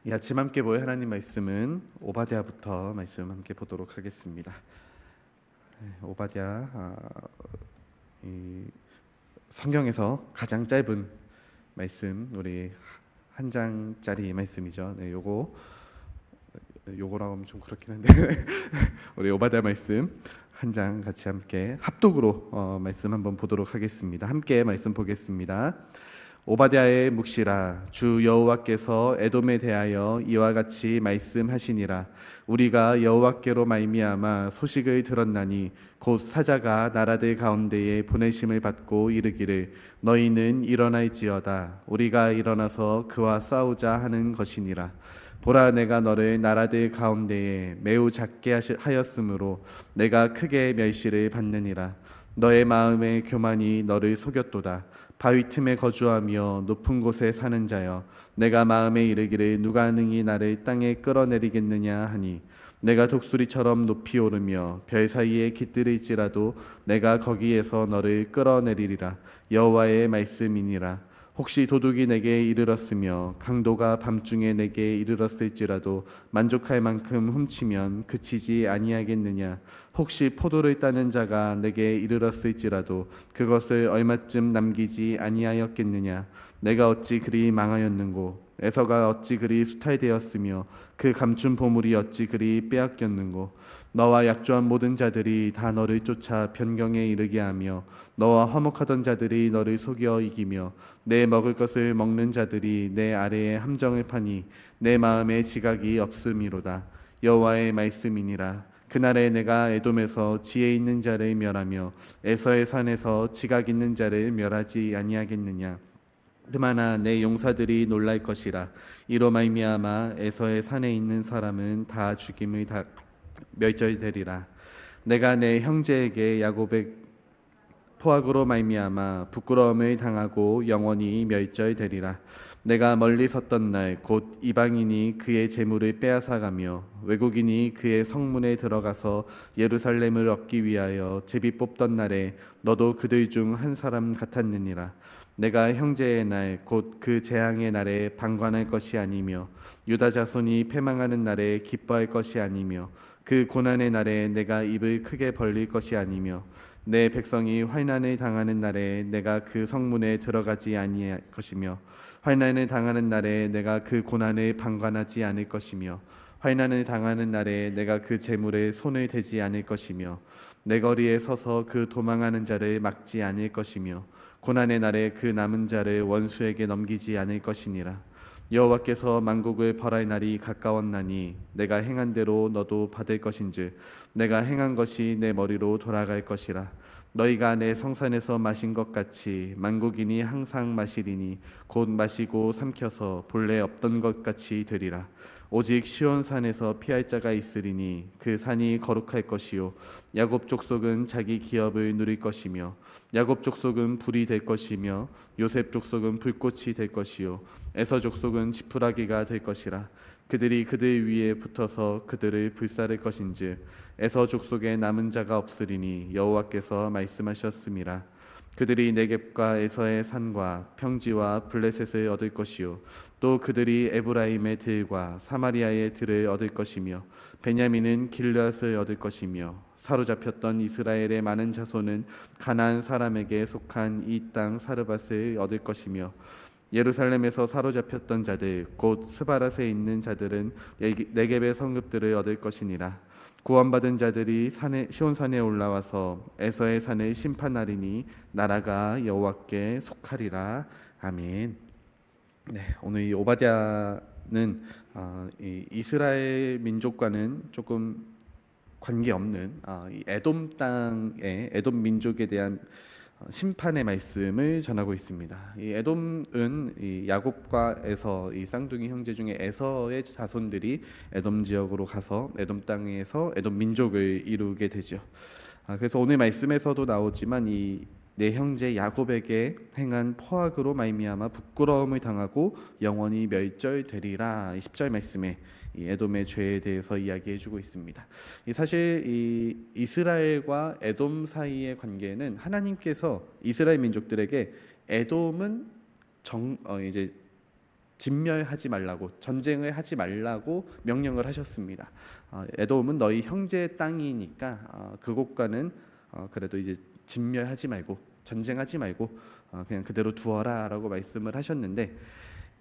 이 아침 함께 모여 하나님 말씀은 오바댜부터 말씀 함께 보도록 하겠습니다. 오바댜 이 성경에서 가장 짧은 말씀, 우리 한 장짜리 말씀이죠. 요거라고 하면 좀 그렇긴 한데 우리 오바댜 말씀 한 장 같이 함께 합독으로 말씀 한번 보도록 하겠습니다. 함께 말씀 보겠습니다. 오바댜의 묵시라. 주 여호와께서 에돔에 대하여 이와 같이 말씀하시니라. 우리가 여호와께로 말미암아 소식을 들었나니 곧 사자가 나라들 가운데에 보내심을 받고 이르기를 너희는 일어날지어다. 우리가 일어나서 그와 싸우자 하는 것이니라. 보라, 내가 너를 나라들 가운데에 매우 작게 하였으므로 내가 크게 멸시를 받느니라. 너의 마음의 교만이 너를 속였도다. 바위 틈에 거주하며 높은 곳에 사는 자여, 내가 마음에 이르기를 누가 능히 나를 땅에 끌어내리겠느냐 하니, 내가 독수리처럼 높이 오르며 별 사이에 깃들일지라도 내가 거기에서 너를 끌어내리리라. 여호와의 말씀이니라. 혹시 도둑이 내게 이르렀으며 강도가 밤중에 내게 이르렀을지라도 만족할 만큼 훔치면 그치지 아니하겠느냐. 혹시 포도를 따는 자가 내게 이르렀을지라도 그것을 얼마쯤 남기지 아니하였겠느냐. 내가 어찌 그리 망하였는고. 에서가 어찌 그리 수탈되었으며 그 감춘 보물이 어찌 그리 빼앗겼는고. 너와 약조한 모든 자들이 다 너를 쫓아 변경에 이르게 하며 너와 화목하던 자들이 너를 속여 이기며 내 먹을 것을 먹는 자들이 내 아래에 함정을 파니 내 마음에 지각이 없음이로다. 여호와의 말씀이니라. 그날에 내가 에돔에서 지혜 있는 자를 멸하며 에서의 산에서 지각 있는 자를 멸하지 아니하겠느냐. 그마나 내 용사들이 놀랄 것이라. 이로 말미암아 에서의 산에 있는 사람은 다 죽임을 다 멸절되리라. 내가 내 형제에게 야곱의 포악으로 말미암아 부끄러움을 당하고 영원히 멸절되리라. 내가 멀리 섰던 날 곧 이방인이 그의 재물을 빼앗아가며 외국인이 그의 성문에 들어가서 예루살렘을 얻기 위하여 제비 뽑던 날에 너도 그들 중 한 사람 같았느니라. 내가 형제의 날 곧 그 재앙의 날에 방관할 것이 아니며 유다 자손이 패망하는 날에 기뻐할 것이 아니며 그 고난의 날에 내가 입을 크게 벌릴 것이 아니며 내 백성이 환난을 당하는 날에 내가 그 성문에 들어가지 아니할 것이며 환난을 당하는 날에 내가 그 고난을 방관하지 않을 것이며 환난을 당하는 날에 내가 그 재물에 손을 대지 않을 것이며 내 거리에 서서 그 도망하는 자를 막지 않을 것이며 고난의 날에 그 남은 자를 원수에게 넘기지 않을 것이니라. 여호와께서 만국을 벌할 날이 가까웠나니 내가 행한 대로 너도 받을 것인즉 내가 행한 것이 내 머리로 돌아갈 것이라. 너희가 내 성산에서 마신 것 같이 만국인이 항상 마시리니 곧 마시고 삼켜서 본래 없던 것 같이 되리라. 오직 시온산에서 피할 자가 있으리니 그 산이 거룩할 것이요 야곱 족속은 자기 기업을 누릴 것이며 야곱 족속은 불이 될 것이며 요셉 족속은 불꽃이 될 것이요 에서 족속은 지푸라기가 될 것이라. 그들이 그들 위에 붙어서 그들을 불사를 것인즉 에서 족속에 남은 자가 없으리니 여호와께서 말씀하셨음이라. 그들이 네겝과 에서의 산과 평지와 블레셋을 얻을 것이요 또 그들이 에브라임의 들과 사마리아의 들을 얻을 것이며 베냐민은 길앗을 얻을 것이며 사로잡혔던 이스라엘의 많은 자손은 가나안 사람에게 속한 이 땅 사르밧을 얻을 것이며 예루살렘에서 사로잡혔던 자들 곧 스바랏에 있는 자들은 네겝의 성읍들을 얻을 것이니라. 구원받은 자들이 시온산에 올라와서 에서의 산을 심판하리니 나라가 여호와께 속하리라. 아멘. 네, 오늘 이 오바댜는 이 이스라엘 민족과는 조금 관계없는 이 에돔 땅의 에돔 민족에 대한 심판의 말씀을 전하고 있습니다. 이 에돔은 이 야곱과 에서, 이 쌍둥이 형제 중에 에서의 자손들이 에돔 지역으로 가서 에돔 땅에서 에돔 민족을 이루게 되죠. 그래서 오늘 말씀에서도 나오지만 이 내 형제 야곱에게 행한 포악으로 말미암아 부끄러움을 당하고 영원히 멸절되리라. 10절 말씀에 이 에돔의 죄에 대해서 이야기해주고 있습니다. 사실 이 이스라엘과 에돔 사이의 관계는 하나님께서 이스라엘 민족들에게 에돔은 이제 진멸하지 말라고, 전쟁을 하지 말라고 명령을 하셨습니다. 에돔은 너희 형제의 땅이니까 그곳과는 그래도 이제 진멸하지 말고 전쟁하지 말고 그냥 그대로 두어라라고 말씀을 하셨는데,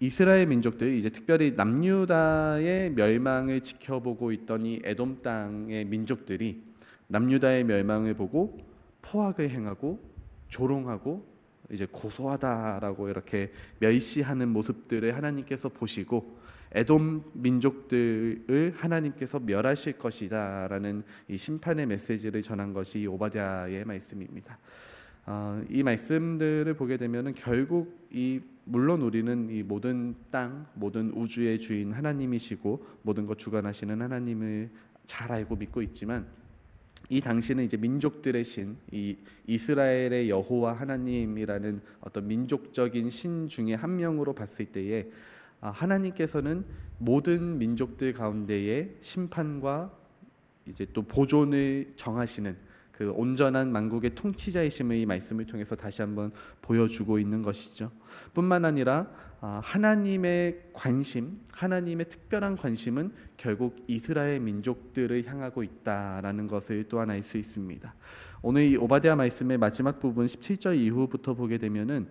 이스라엘 민족들이 이제 특별히 남유다의 멸망을 지켜보고 있던 이 에돔 땅의 민족들이 남유다의 멸망을 보고 포악을 행하고 조롱하고 이제 고소하다라고 이렇게 멸시하는 모습들을 하나님께서 보시고 에돔 민족들을 하나님께서 멸하실 것이다라는 이 심판의 메시지를 전한 것이 이 오바댜의 말씀입니다. 이 말씀들을 보게 되면은 결국 물론 우리는 이 모든 땅, 모든 우주의 주인 하나님이시고 모든 것 주관하시는 하나님을 잘 알고 믿고 있지만, 이 당시는 이제 민족들의 신, 이 이스라엘의 여호와 하나님이라는 어떤 민족적인 신 중에 한 명으로 봤을 때에 하나님께서는 모든 민족들 가운데에 심판과 이제 또 보존을 정하시는 그 온전한 만국의 통치자이심을 이 말씀을 통해서 다시 한번 보여주고 있는 것이죠. 뿐만 아니라 하나님의 관심, 하나님의 특별한 관심은 결국 이스라엘 민족들을 향하고 있다라는 것을 또한 알 수 있습니다. 오늘 이 오바댜 말씀의 마지막 부분 17절 이후부터 보게 되면은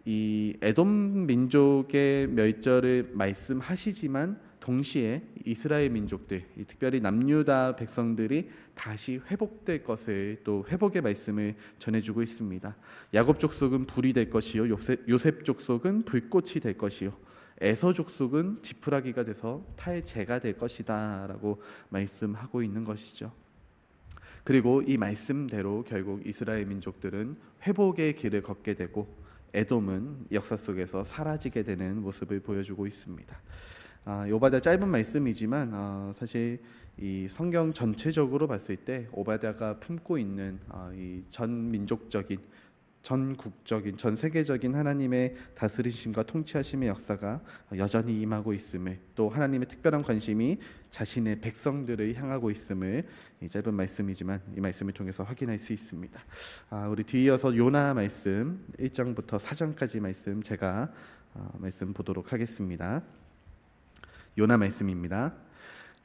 이 에돔 민족의 멸절을 말씀하시지만 동시에 이스라엘 민족들, 특별히 남유다 백성들이 다시 회복될 것을, 또 회복의 말씀을 전해주고 있습니다. 야곱 족속은 불이 될 것이요, 요셉 족속은 불꽃이 될 것이요, 에서 족속은 지푸라기가 돼서 탈재가 될 것이다 라고 말씀하고 있는 것이죠. 그리고 이 말씀대로 결국 이스라엘 민족들은 회복의 길을 걷게 되고 에돔은 역사 속에서 사라지게 되는 모습을 보여주고 있습니다. 오바댜 짧은 말씀이지만 사실 이 성경 전체적으로 봤을 때 오바댜가 품고 있는 이 전 민족적인, 전국적인, 전 세계적인 하나님의 다스리심과 통치하심의 역사가 여전히 임하고 있음을, 또 하나님의 특별한 관심이 자신의 백성들을 향하고 있음을 이 짧은 말씀이지만 이 말씀을 통해서 확인할 수 있습니다. 우리 뒤이어서 요나 말씀 1장부터 4장까지 말씀 제가 말씀 보도록 하겠습니다. 요나 말씀입니다.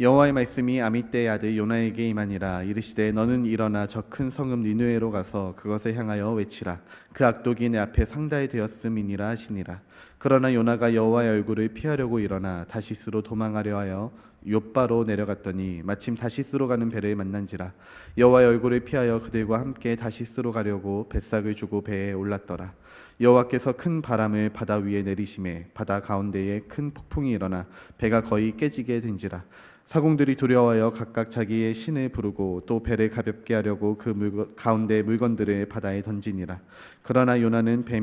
여호와의 말씀이 아미떼의 아들 요나에게 임하니라. 이르시되 너는 일어나 저 큰 성읍 니느웨로 가서 그것을 향하여 외치라. 그 악독이 내 앞에 상달이 되었음이니라 하시니라. 그러나 요나가 여호와의 얼굴을 피하려고 일어나 다시스로 도망하려 하여 욥바로 내려갔더니 마침 다시스로 가는 배를 만난지라. 여호와의 얼굴을 피하여 그들과 함께 다시스로 가려고 뱃삭을 주고 배에 올랐더라. 여호와께서 큰 바람을 바다 위에 내리심에 바다 가운데에 큰 폭풍이 일어나 배가 거의 깨지게 된지라. 사공들이 두려워하여 각각 자기의 신을 부르고 또 배를 가볍게 하려고 그 가운데 물건들을 바다에 던지니라. 그러나 요나는 배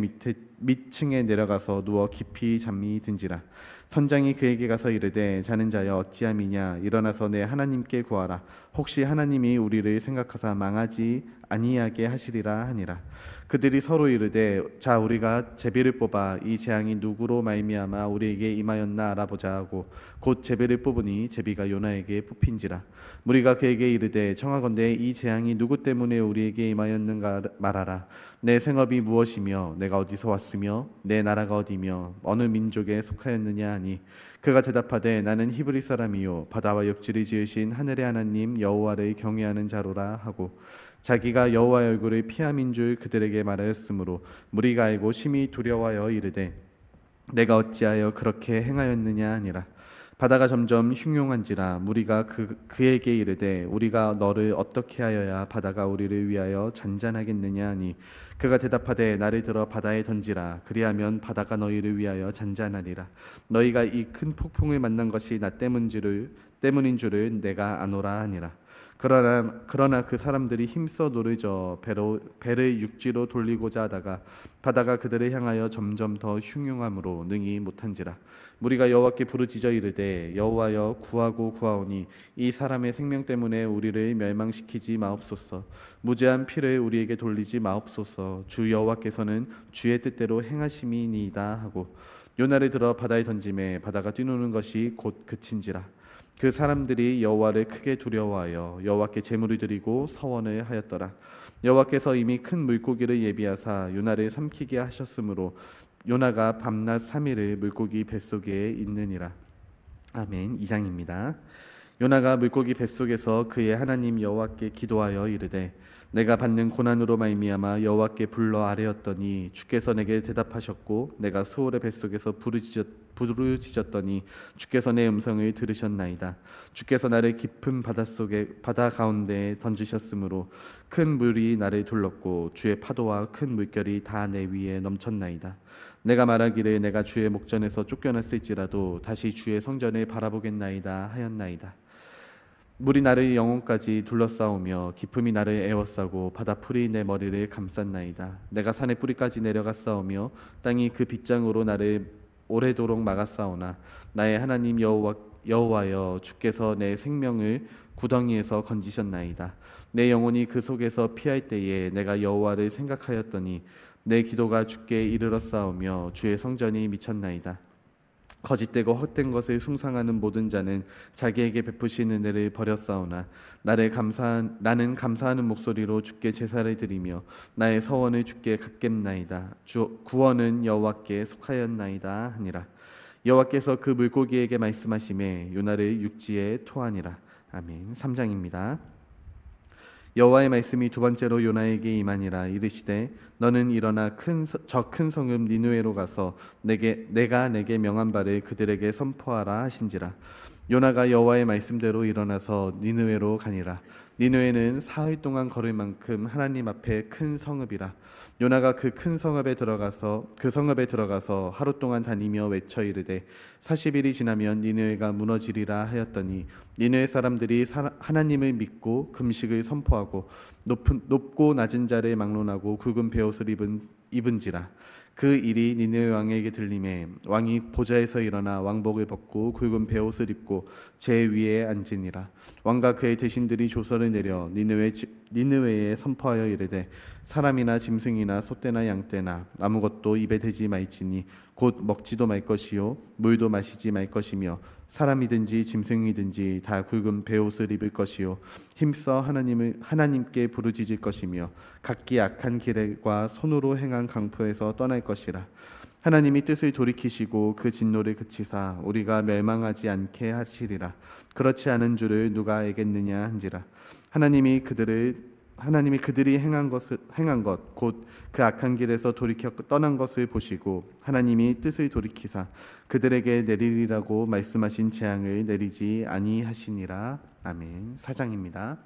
밑층에 내려가서 누워 깊이 잠이 든지라. 선장이 그에게 가서 이르되 자는 자여 어찌함이냐. 일어나서 내 하나님께 구하라. 혹시 하나님이 우리를 생각하사 망하지 아니하게 하시리라 하니라. 그들이 서로 이르되 자 우리가 제비를 뽑아 이 재앙이 누구로 말미암아 우리에게 임하였나 알아보자 하고 곧 제비를 뽑으니 제비가 요나에게 뽑힌지라. 무리가 그에게 이르되 청하건대 이 재앙이 누구 때문에 우리에게 임하였는가 말하라. 내 생업이 무엇이며 내가 어디서 왔으며 내 나라가 어디며 어느 민족에 속하였느냐 하니 그가 대답하되 나는 히브리 사람이요 바다와 육지를 지으신 하늘의 하나님 여호와를 경외하는 자로라 하고 자기가 여호와의 얼굴을 피함인 줄 그들에게 말하였으므로 무리가 알고 심히 두려워하여 이르되 내가 어찌하여 그렇게 행하였느냐 하니라. 바다가 점점 흉흉한지라. 무리가 그에게 이르되 우리가 너를 어떻게 하여야 바다가 우리를 위하여 잔잔하겠느냐 하니 그가 대답하되 나를 들어 바다에 던지라. 그리하면 바다가 너희를 위하여 잔잔하리라. 너희가 이 큰 폭풍을 만난 것이 나 때문인 줄을 내가 아노라 하니라. 그러나 그 사람들이 힘써 노르져 배를 육지로 돌리고자 하다가 바다가 그들을 향하여 점점 더 흉흉함으로 능히 못한지라. 무리가 여호와께 부르짖어 이르되 여호와여 구하고 구하오니 이 사람의 생명 때문에 우리를 멸망시키지 마옵소서. 무죄한 피를 우리에게 돌리지 마옵소서. 주 여호와께서는 주의 뜻대로 행하심이니이다 하고 요나를 들어 바다에 던지매 바다가 뛰노는 것이 곧 그친지라. 그 사람들이 여호와를 크게 두려워하여 여호와께 제물을 드리고 서원을 하였더라. 여호와께서 이미 큰 물고기를 예비하사 요나를 삼키게 하셨으므로 요나가 밤낮 3일을 물고기 뱃속에 있느니라. 아멘. 2장입니다. 요나가 물고기 뱃속에서 그의 하나님 여호와께 기도하여 이르되 내가 받는 고난으로 말미암아 여호와께 불러 아뢰었더니 주께서 내게 대답하셨고 내가 수월의 뱃속에서 부르짖었더니 주께서 내 음성을 들으셨나이다. 주께서 나를 깊은 바다 가운데에 던지셨으므로 큰 물이 나를 둘렀고 주의 파도와 큰 물결이 다 내 위에 넘쳤나이다. 내가 말하기를 내가 주의 목전에서 쫓겨났을지라도 다시 주의 성전을 바라보겠나이다 하였나이다. 물이 나를 영혼까지 둘러싸우며 깊음이 나를 에워싸고 바다풀이 내 머리를 감쌌나이다. 내가 산의 뿌리까지 내려갔사오며 땅이 그 빗장으로 나를 오래도록 막았사오나 나의 하나님 여호와여 주께서 내 생명을 구덩이에서 건지셨나이다. 내 영혼이 그 속에서 피할 때에 내가 여호와를 생각하였더니 내 기도가 주께 이르렀사오며 주의 성전이 미쳤나이다. 거짓되고 헛된 것을 숭상하는 모든 자는 자기에게 베푸신 은혜를 버렸사오나 나는 감사하는 목소리로 주께 제사를 드리며 나의 서원을 주께 갚겠나이다. 주 구원은 여호와께 속하였나이다 하니라. 여호와께서 그 물고기에게 말씀하시매 요나를 육지에 토하니라. 아멘. 3장입니다. 여호와의 말씀이 두 번째로 요나에게 임하니라. 이르시되 너는 일어나 저 큰 성읍 니느웨로 가서 내가 내게 명한 바를 그들에게 선포하라 하신지라. 요나가 여호와의 말씀대로 일어나서 니느웨로 가니라. 니느웨는 사흘 동안 걸을 만큼 하나님 앞에 큰 성읍이라. 요나가 그 큰 성읍에 들어가서 하루 동안 다니며 외쳐 이르되 40일이 지나면 니느웨가 무너지리라 하였더니 니느웨 사람들이 하나님을 믿고 금식을 선포하고 높고 낮은 자를 막론하고 굵은 베옷을 입은지라. 그 일이 니느웨 왕에게 들림에 왕이 보좌에서 일어나 왕복을 벗고 굵은 베옷을 입고 제 위에 앉으니라. 왕과 그의 대신들이 조서를 내려 니느웨에 선포하여 이르되 사람이나 짐승이나 소떼나 양떼나 아무것도 입에 대지 말지니 곧 먹지도 말 것이요 물도 마시지 말 것이며 사람이든지 짐승이든지 다 굵은 베옷을 입을 것이요 힘써 하나님께 부르짖을 것이며 각기 악한 길과 손으로 행한 강포에서 떠날 것이라. 하나님이 뜻을 돌이키시고 그 진노를 그치사 우리가 멸망하지 않게 하시리라. 그렇지 않은 줄을 누가 알겠느냐 한지라. 하나님이 그들이 행한 것 곧 그 악한 길에서 돌이켜 떠난 것을 보시고 하나님이 뜻을 돌이키사 그들에게 내리리라고 말씀하신 재앙을 내리지 아니하시니라. 아멘. 4장입니다.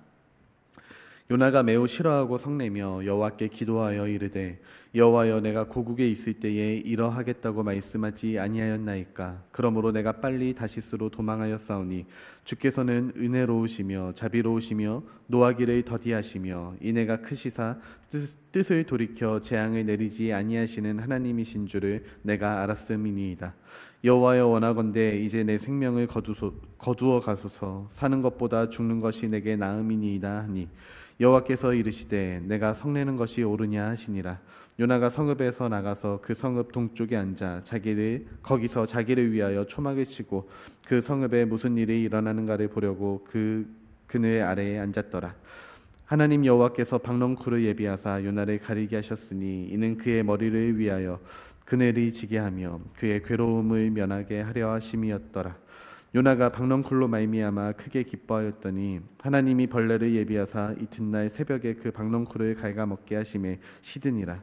요나가 매우 싫어하고 성내며 여호와께 기도하여 이르되 여호와여 내가 고국에 있을 때에 이러하겠다고 말씀하지 아니하였나이까. 그러므로 내가 빨리 다시스로 도망하였사오니 주께서는 은혜로우시며 자비로우시며 노하기를 더디하시며 인애가 크시사 뜻을 돌이켜 재앙을 내리지 아니하시는 하나님이신 줄을 내가 알았음이니이다. 여호와여 원하건대 이제 내 생명을 거두어 가소서. 사는 것보다 죽는 것이 내게 나음이니이다 하니 여호와께서 이르시되 내가 성내는 것이 옳으냐 하시니라. 요나가 성읍에서 나가서 그 성읍 동쪽에 앉아 거기서 자기를 위하여 초막을 치고 그 성읍에 무슨 일이 일어나는가를 보려고 그 그늘 아래에 앉았더라. 하나님 여호와께서 박넝쿨을 예비하사 요나를 가리게 하셨으니 이는 그의 머리를 위하여 그늘이 지게 하며 그의 괴로움을 면하게 하려 하심이었더라. 요나가 박넝쿨로 말미암아 크게 기뻐하였더니 하나님이 벌레를 예비하사 이튿날 새벽에 그 박넝쿨을 갉아먹게 하심에 시드니라.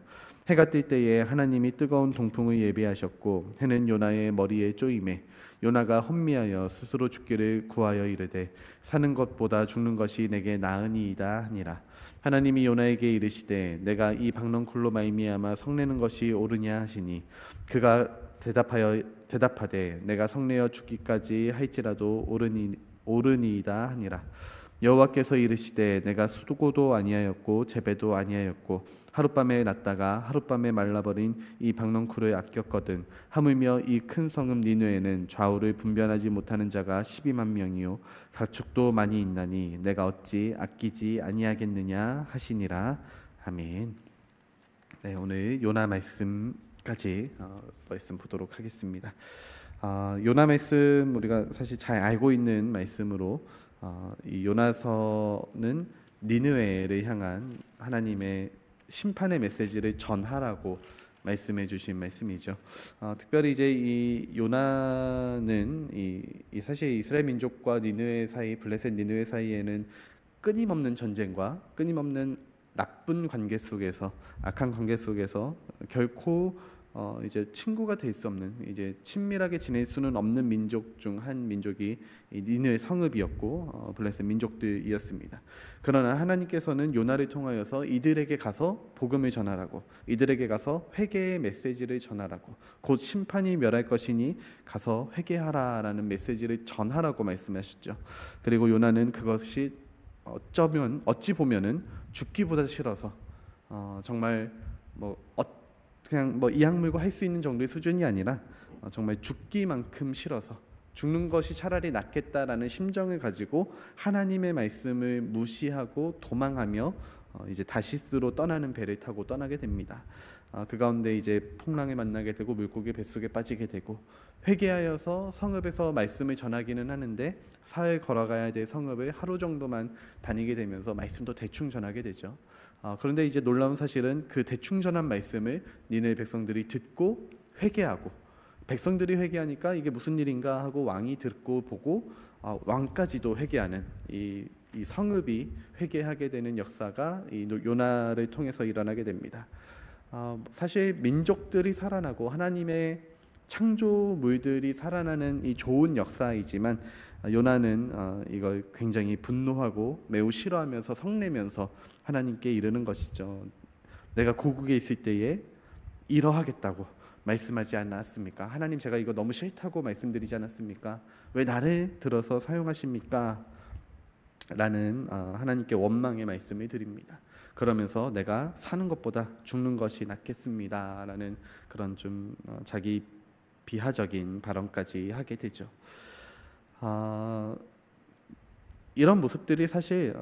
해가 뜰 때에 하나님이 뜨거운 동풍을 예비하셨고 해는 요나의 머리에 쪼임에 요나가 혼미하여 스스로 죽기를 구하여 이르되 사는 것보다 죽는 것이 내게 나으니이다 하니라. 하나님이 요나에게 이르시되 내가 이 박넝쿨로 말미암아 성내는 것이 옳으냐 하시니 그가 대답하되 내가 성내어 죽기까지 할지라도 옳으니이다 하니라. 여호와께서 이르시되 내가 수고도 아니하였고 재배도 아니하였고 하룻밤에 났다가 하룻밤에 말라버린 이 박넝쿨을 아꼈거든. 하물며 이 큰 성읍 니느웨는 좌우를 분별하지 못하는 자가 12만 명이요 가축도 많이 있나니 내가 어찌 아끼지 아니하겠느냐 하시니라. 아멘. 네, 오늘 요나 말씀까지 말씀 보도록 하겠습니다. 요나 말씀 우리가 사실 잘 알고 있는 말씀으로 이 요나서는 니느웨를 향한 하나님의 심판의 메시지를 전하라고 말씀해 주신 말씀이죠. 특별히 이제 이 요나는 이 사실 이스라엘 민족과 니느웨 사이, 블레셋 니느웨 사이에는 끊임없는 전쟁과 끊임없는 나쁜 관계 속에서, 악한 관계 속에서 결코 이제 친구가 될 수 없는, 이제 친밀하게 지낼 수는 없는 민족 중 한 민족이 이 니느웨 성읍이었고 블레셋 민족들이었습니다. 그러나 하나님께서는 요나를 통하여서 이들에게 가서 복음을 전하라고, 이들에게 가서 회개의 메시지를 전하라고, 곧 심판이 멸할 것이니 가서 회개하라라는 메시지를 전하라고 말씀하셨죠. 그리고 요나는 그것이 어찌 보면은 죽기보다 싫어서 정말 그냥 이악 물고 할 수 있는 정도의 수준이 아니라 정말 죽기만큼 싫어서, 죽는 것이 차라리 낫겠다라는 심정을 가지고 하나님의 말씀을 무시하고 도망하며 이제 다시스로 떠나는 배를 타고 떠나게 됩니다. 그 가운데 이제 풍랑을 만나게 되고 물고기 뱃속에 빠지게 되고, 회개하여서 성읍에서 말씀을 전하기는 하는데 사흘 걸어가야 될 성읍을 하루 정도만 다니게 되면서 말씀도 대충 전하게 되죠. 그런데 이제 놀라운 사실은 그 대충 전한 말씀을 니느웨 백성들이 듣고 회개하고, 백성들이 회개하니까 이게 무슨 일인가 하고 왕이 듣고 보고 왕까지도 회개하는 이 성읍이 회개하게 되는 역사가 이 요나를 통해서 일어나게 됩니다. 사실 민족들이 살아나고 하나님의 창조물들이 살아나는 이 좋은 역사이지만 요나는 이걸 굉장히 분노하고 매우 싫어하면서 성내면서 하나님께 이르는 것이죠. 내가 고국에 있을 때에 이러하겠다고 말씀하지 않았습니까? 하나님, 제가 이거 너무 싫다고 말씀드리지 않았습니까? 왜 나를 들어서 사용하십니까? 라는 하나님께 원망의 말씀을 드립니다. 그러면서 내가 사는 것보다 죽는 것이 낫겠습니다 라는 그런 좀 자기 비하적인 발언까지 하게 되죠. 이런 모습들이 사실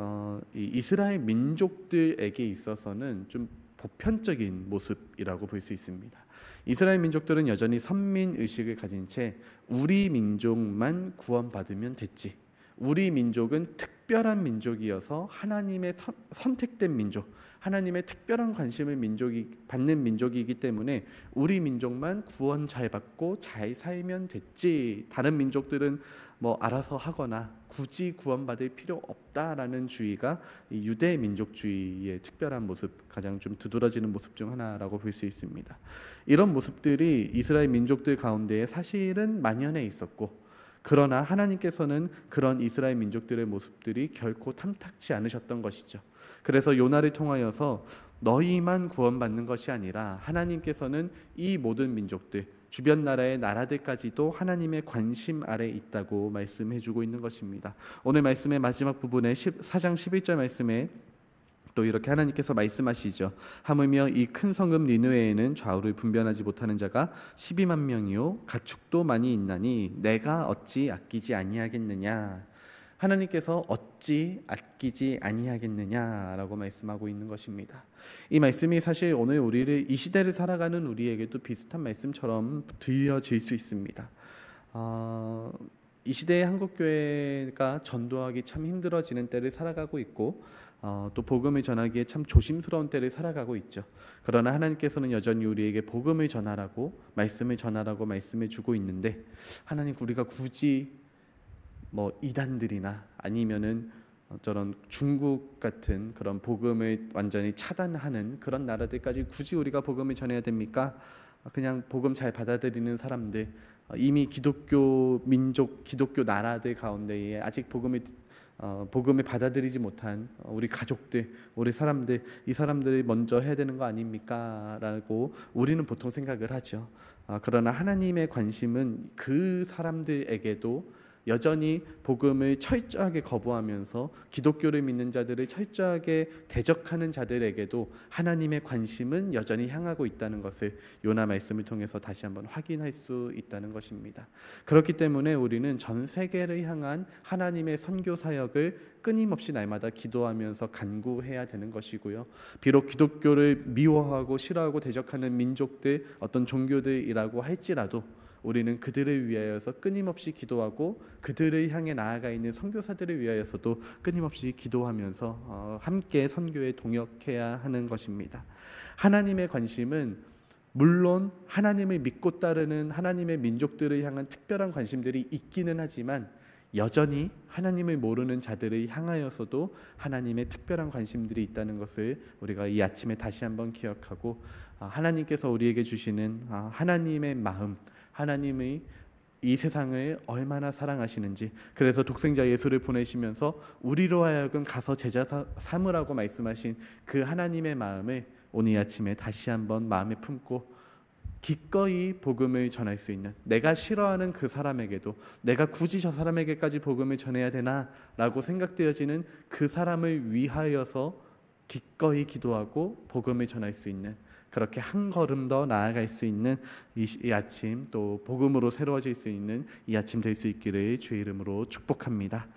이 이스라엘 민족들에게 있어서는 좀 보편적인 모습이라고 볼 수 있습니다. 이스라엘 민족들은 여전히 선민의식을 가진 채 우리 민족만 구원받으면 됐지, 우리 민족은 특별한 민족이어서 하나님의 선택된 민족, 하나님의 특별한 관심을 받는 민족이기 때문에 우리 민족만 구원 잘 받고 잘 살면 됐지, 다른 민족들은 알아서 하거나 굳이 구원받을 필요 없다라는 주의가 이 유대 민족주의의 특별한 모습, 가장 좀 두드러지는 모습 중 하나라고 볼 수 있습니다. 이런 모습들이 이스라엘 민족들 가운데 사실은 만연해 있었고, 그러나 하나님께서는 그런 이스라엘 민족들의 모습들이 결코 탐탁치 않으셨던 것이죠. 그래서 요나를 통하여서 너희만 구원받는 것이 아니라 하나님께서는 이 모든 민족들, 주변 나라의 나라들까지도 하나님의 관심 아래 있다고 말씀해주고 있는 것입니다. 오늘 말씀의 마지막 부분에 4장 11절 말씀에 또 이렇게 하나님께서 말씀하시죠. 하물며 이 큰 성읍 니느웨에는 좌우를 분별하지 못하는 자가 12만 명이요 가축도 많이 있나니 내가 어찌 아끼지 아니하겠느냐. 하나님께서 어찌 아끼지 아니하겠느냐라고 말씀하고 있는 것입니다. 이 말씀이 사실 오늘 이 시대를 살아가는 우리에게도 비슷한 말씀처럼 들려질 수 있습니다. 이 시대의 한국교회가 전도하기 참 힘들어지는 때를 살아가고 있고, 또 복음을 전하기에 참 조심스러운 때를 살아가고 있죠. 그러나 하나님께서는 여전히 우리에게 복음을 전하라고, 말씀을 전하라고 말씀을 주고 있는데, 하나님, 우리가 굳이 이단들이나 아니면은 저런 중국 같은 그런 복음을 완전히 차단하는 그런 나라들까지 굳이 우리가 복음을 전해야 됩니까? 그냥 복음 잘 받아들이는 사람들, 이미 기독교 민족, 기독교 나라들 가운데에 아직 복음을 받아들이지 못한 우리 가족들, 우리 사람들, 이 사람들이 먼저 해야 되는 거 아닙니까? 라고 우리는 보통 생각을 하죠. 그러나 하나님의 관심은 그 사람들에게도 여전히 복음을 철저하게 거부하면서 기독교를 믿는 자들을 철저하게 대적하는 자들에게도 하나님의 관심은 여전히 향하고 있다는 것을 요나 말씀을 통해서 다시 한번 확인할 수 있다는 것입니다. 그렇기 때문에 우리는 전 세계를 향한 하나님의 선교 사역을 끊임없이 날마다 기도하면서 간구해야 되는 것이고요. 비록 기독교를 미워하고 싫어하고 대적하는 민족들, 어떤 종교들이라고 할지라도 우리는 그들을 위하여서 끊임없이 기도하고, 그들을 향해 나아가 있는 선교사들을 위하여서도 끊임없이 기도하면서 함께 선교에 동역해야 하는 것입니다. 하나님의 관심은 물론 하나님을 믿고 따르는 하나님의 민족들을 향한 특별한 관심들이 있기는 하지만 여전히 하나님을 모르는 자들을 향하여서도 하나님의 특별한 관심들이 있다는 것을 우리가 이 아침에 다시 한번 기억하고, 하나님께서 우리에게 주시는 하나님의 마음, 하나님의 이 세상을 얼마나 사랑하시는지, 그래서 독생자 예수를 보내시면서 우리로 하여금 가서 제자 삼으라고 말씀하신 그 하나님의 마음을 오늘 아침에 다시 한번 마음에 품고 기꺼이 복음을 전할 수 있는, 내가 싫어하는 그 사람에게도 내가 굳이 저 사람에게까지 복음을 전해야 되나 라고 생각되어지는 그 사람을 위하여서 기꺼이 기도하고 복음을 전할 수 있는, 그렇게 한 걸음 더 나아갈 수 있는 이 아침, 또 복음으로 새로워질 수 있는 이 아침 될 수 있기를 주의 이름으로 축복합니다.